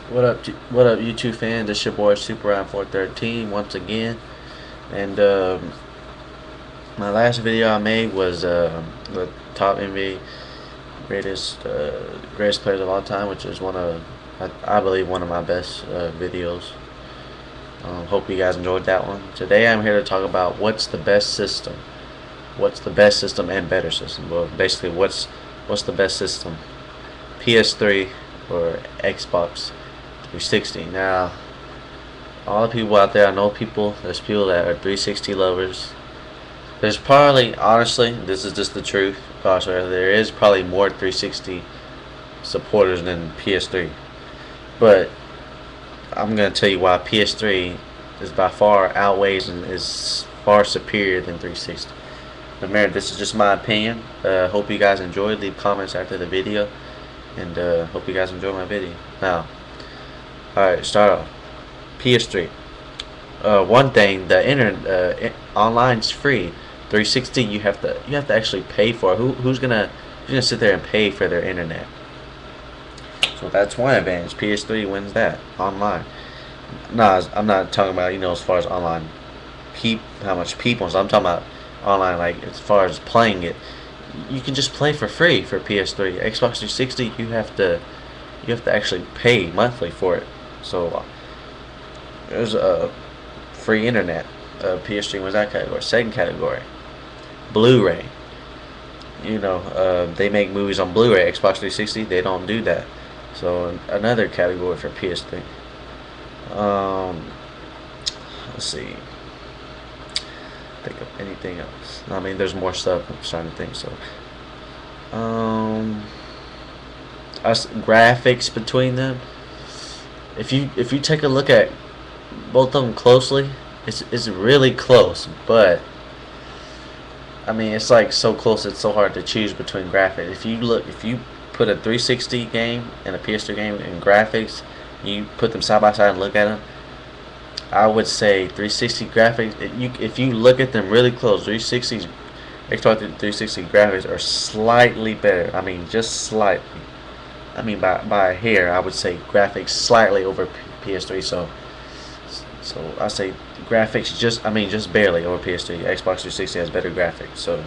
What up, YouTube fan? This your boy Super Ryan 413 once again, and my last video I made was the top NBA greatest players of all time, which is I believe one of my best videos. Hope you guys enjoyed that one. Today I'm here to talk about what's the best system. What's the best system and better system? Well, basically, what's the best system? PS3 or Xbox 360. Now, all the people out there, I know people. There's people that are 360 lovers. There's probably, honestly, this is just the truth. Gosh, there is probably more 360 supporters than PS3. But I'm gonna tell you why PS3 is by far outweighs and is far superior than 360. Remember, this is just my opinion. Hope you guys enjoyed. Leave comments after the video, and hope you guys enjoy my video. Now, alright, start off. PS3. One thing, the internet, online's free. 360, you have to actually pay for it. Who's gonna sit there and pay for their internet? So that's one advantage. PS3 wins that online. Nah, I'm not talking about as far as online, how much people. So I'm talking about online, like as far as playing it. You can just play for free for PS3. Xbox 360, you have to actually pay monthly for it. So there's a free internet. PS3 was that category. Second category, Blu-ray. They make movies on Blu-ray. Xbox 360, they don't do that. So another category for PS3. Let's see. Think of anything else. I mean, there's more stuff. I'm trying to think. So, graphics between them. If you take a look at both of them closely, it's really close. But I mean, it's like so close. It's so hard to choose between graphics. If you put a 360 game and a PS3 game in graphics, you put them side by side and look at them. I would say 360 graphics. If you look at them really close, Xbox 360 graphics are slightly better. I mean, just slightly. I mean, by a hair, I would say graphics slightly over PS3. So I say graphics just barely over PS3. Xbox 360 has better graphics. So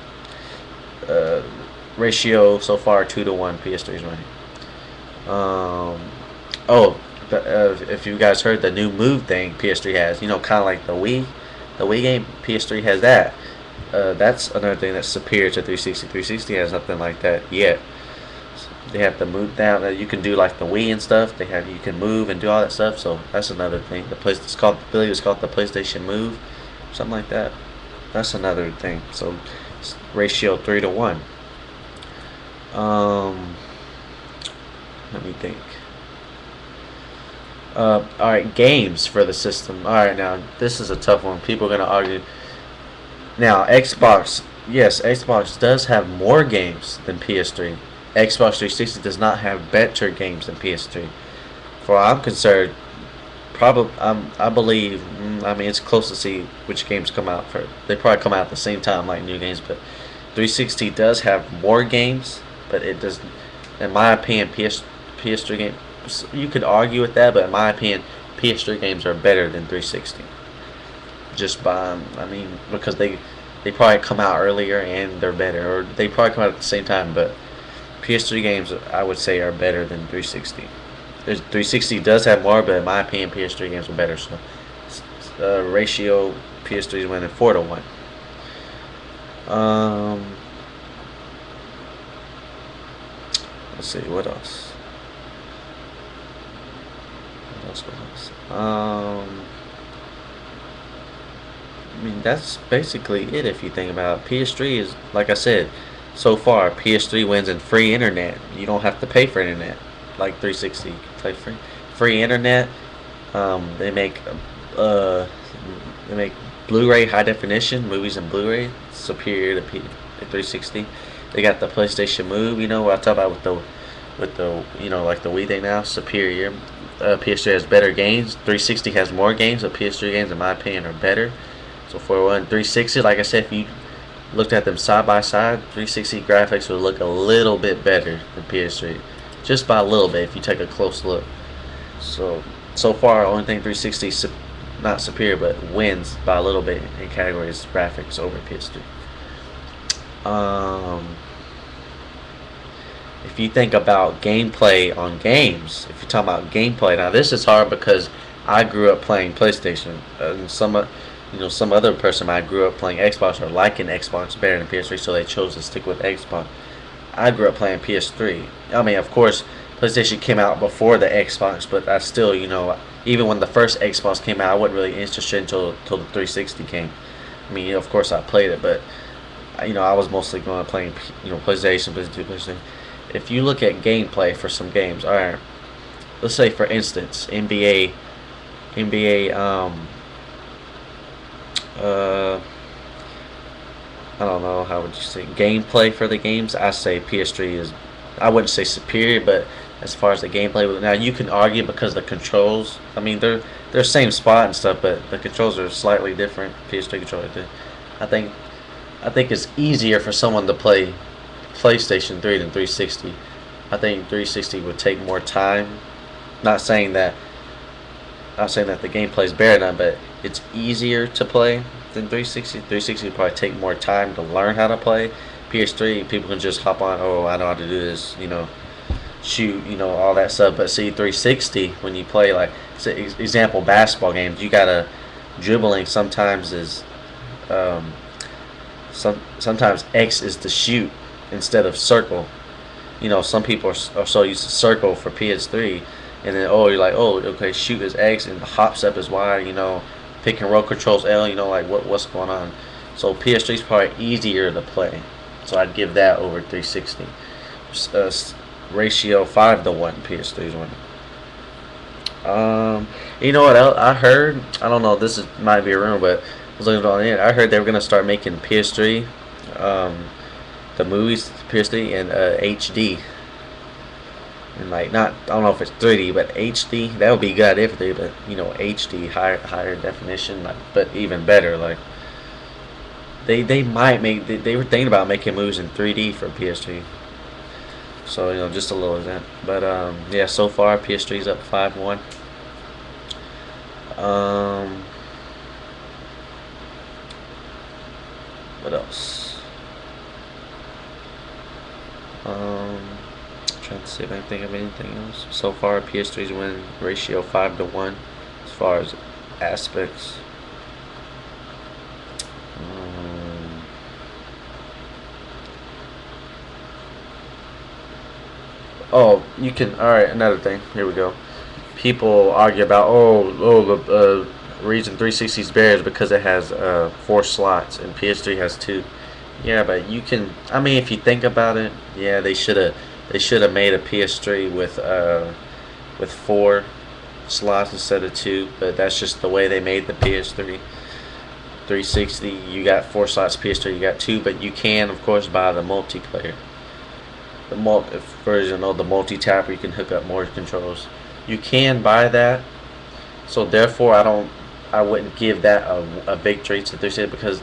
ratio so far 2-1. PS3 is winning. If you guys heard the new move thing PS3 has, kind of like the Wii game, PS3 has that. That's another thing that's superior to 360. 360 has nothing like that yet. They have to move down. You can do like the Wii and stuff. You can move and do all that stuff. So that's another thing. I believe it's called the PlayStation Move, something like that. That's another thing. So ratio 3-1. Let me think. Alright, games for the system. Alright, now this is a tough one. People are gonna argue. Now, yes, Xbox does have more games than PS3. Xbox 360 does not have better games than PS3. For what I'm concerned, I believe. I mean, it's close to see which games come out first. They probably come out at the same time, like new games. But 360 does have more games, but it does. In my opinion, PS3 games. You could argue with that, but in my opinion, PS3 games are better than 360. Because they probably come out earlier and they're better, or they probably come out at the same time. But PS3 games, I would say, are better than 360. 360 does have more, but in my opinion, PS3 games are better. So, ratio PS3 is winning 4-1. Let's see what else. I mean, that's basically it if you think about it. PS3 is, like I said, so far PS3 wins in free internet. You don't have to pay for internet like 360. You can play free internet. They make uh, they make Blu-ray high definition movies and Blu-ray superior to 360. They got the PlayStation Move. What I talk about with the like the Wii thing now, superior. PS3 has better games. 360 has more games, but PS3 games, in my opinion, are better. So for 360, like I said, if you looked at them side by side, 360 graphics would look a little bit better than PS3, just by a little bit if you take a close look. So far, only thing 360 not superior, but wins by a little bit in categories graphics over PS3. Um, if you think about gameplay on games, if you're talking about gameplay, now this is hard because I grew up playing PlayStation, and some other person I grew up playing Xbox or liking Xbox better than PS3, so they chose to stick with Xbox. I grew up playing PS3. I mean, of course, PlayStation came out before the Xbox, but I still, even when the first Xbox came out, I wasn't really interested until the 360 came. I mean, of course, I played it, but I was mostly going to playing, PlayStation, PlayStation. If you look at gameplay for some games, all right, let's say for instance, NBA, uh, I don't know, how would you say gameplay for the games? I say PS3 is, I wouldn't say superior, but as far as the gameplay, now you can argue because the controls. I mean, they're same spot and stuff, but the controls are slightly different. PS3 controller. I think I think it's easier for someone to play PlayStation 3 than 360. I think 360 would take more time. Not saying that not saying that the gameplay is better than, but it's easier to play than 360. 360 would probably take more time to learn how to play. PS3, people can just hop on. Oh, I know how to do this. Shoot. All that stuff. But see, 360, when you play like, say, example, basketball games, you gotta dribbling sometimes is sometimes X is to shoot instead of circle. Some people are so used to circle for PS3, and then you're like, oh, okay, shoot is X and hop step is Y. Pick and roll controls L. Like what's going on. So PS3 is probably easier to play. So I'd give that over 360. Ratio 5-1. PS3 is winning. You know what I heard? I don't know. Might be a rumor, but I was looking on it. I heard they were gonna start making PS3, the movies PS3 and HD, and like not I don't know if it's 3D, but HD. That would be good if they, but HD higher definition, like, but even better. Like they might make they were thinking about making movies in 3D for PS3. So just a little of that. But yeah, so far PS3's up 5-1. What else? Trying to see if I can think of anything else. So far, PS3's win ratio 5-1 as far as aspects. Oh, you can. All right, another thing. Here we go. People argue about the reason 360 is better is because it has 4 slots and PS3 has 2. Yeah, but you can. I mean, if you think about it, yeah, they should have made a PS3 with 4 slots instead of 2. But that's just the way they made the PS3. 360, you got 4 slots. PS3, you got 2, but you can, of course, buy the multiplayer. The version of the multi-tapper, you can hook up more controls. You can buy that, so therefore I wouldn't give that a victory to 360 because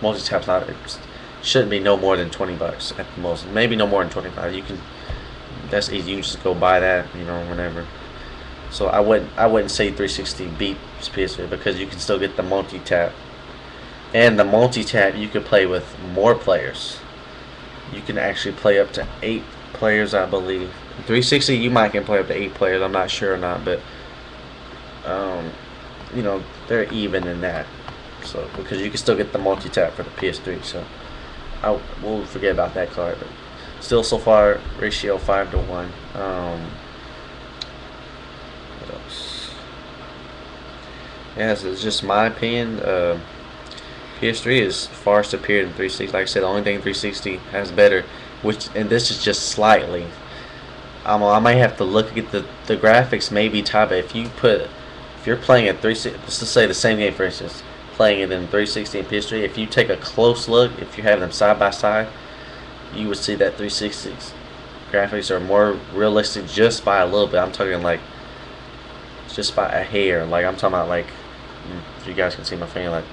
multi-tap's shouldn't be no more than $20 at the most. Maybe no more than 25. That's easy. You can just go buy that, whenever. So I wouldn't say 360 beats PS3 because you can still get the multi-tap, and the multi-tap you could play with more players. You can actually play up to 8 players, I believe. 360, you might can play up to 8 players. I'm not sure or not, but they're even in that. So because you can still get the multi-tap for the PS3, so we'll forget about that card. But still, so far, ratio 5-1. What else? Yeah, this is just my opinion. PS3 is far superior than 360. Like I said, the only thing 360 has better, and this is just slightly. I might have to look at the graphics, maybe top. If you're playing at 360, let's just say the same game for instance, playing it in 360 and PS3. If you take a close look, if you have them side by side, you would see that 360's graphics are more realistic just by a little bit. I'm talking like just by a hair. Like I'm talking about like, if you guys can see my finger, like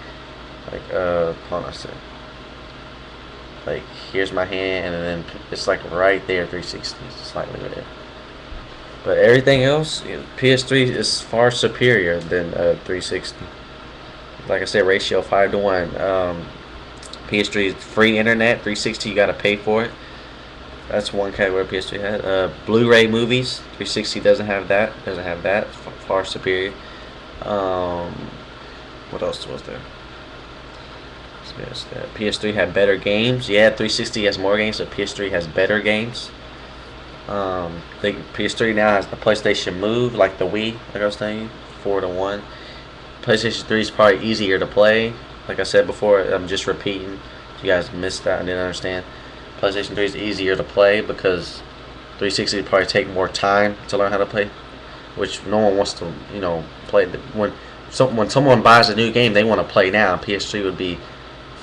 hold on a second. Like here's my hand, and then it's like right there, 360, slightly there. But everything else, PS3 is far superior than 360. Like I said, ratio 5 to 1. PS3 is free internet. 360 you gotta pay for it. That's one category PS3 had. Blu-ray movies. 360 doesn't have that. Doesn't have that. Far superior. Um, what else was there? Yes, PS3 had better games. Yeah, 360 has more games, but PS3 has better games. The PS3 now has the PlayStation Move, like the Wii, like I was saying, 4 to 1. PlayStation 3 is probably easier to play. Like I said before, I'm just repeating. If you guys missed that and didn't understand, PlayStation 3 is easier to play because 360 would probably take more time to learn how to play, which no one wants to, play. When someone buys a new game, they want to play now. PS3 would be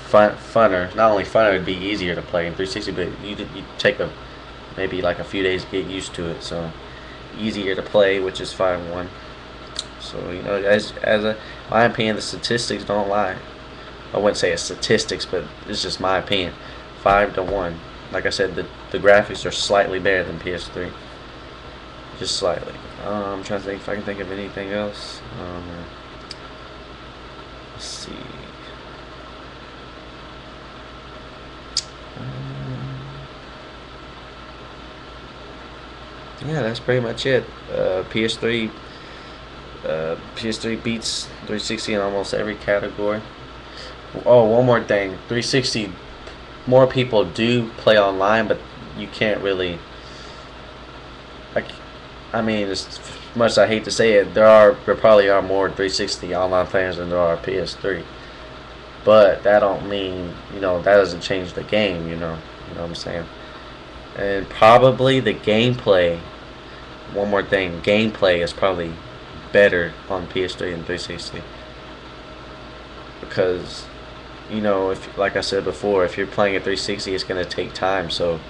funner. Not only funner, it'd be easier to play in 360, but you take maybe like a few days to get used to it. So easier to play, which is 5-1. So my opinion, the statistics don't lie. I wouldn't say it's statistics, but it's just my opinion. 5-1. Like I said, the graphics are slightly better than PS3, just slightly. I'm trying to think if I can think of anything else. Let's see. Yeah, that's pretty much it. PS3 beats 360 in almost every category. Oh, one more thing. 360, more people do play online, but you can't really. I mean, as much as I hate to say it, there probably are more 360 online players than there are PS3. But that don't mean that doesn't change the game. You know what I'm saying. And probably the gameplay. One more thing, gameplay is probably better on PS3 than 360 because if, like I said before, if you're playing at 360, it's gonna take time. So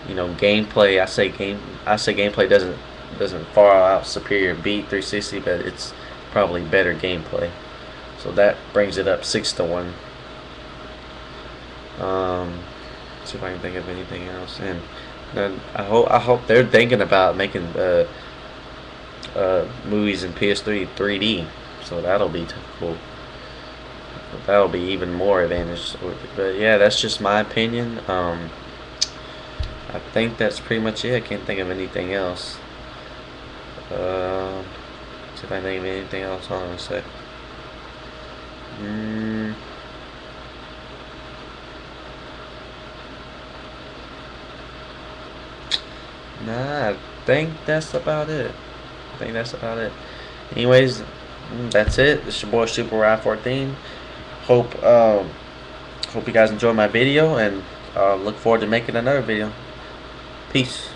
gameplay. I say gameplay doesn't far out superior beat 360, but it's probably better gameplay. So that brings it up 6-1. See if I can think of anything else. And then I hope they're thinking about making movies in PS3 3D. So that'll be cool. That'll be even more advantage. But yeah, that's just my opinion. I think that's pretty much it. I can't think of anything else. See if I think of anything else. Hold on a sec. Nah, I think that's about it. Anyways, that's it. It's your boy Super Ride 14. Hope you guys enjoyed my video, and look forward to making another video. Peace.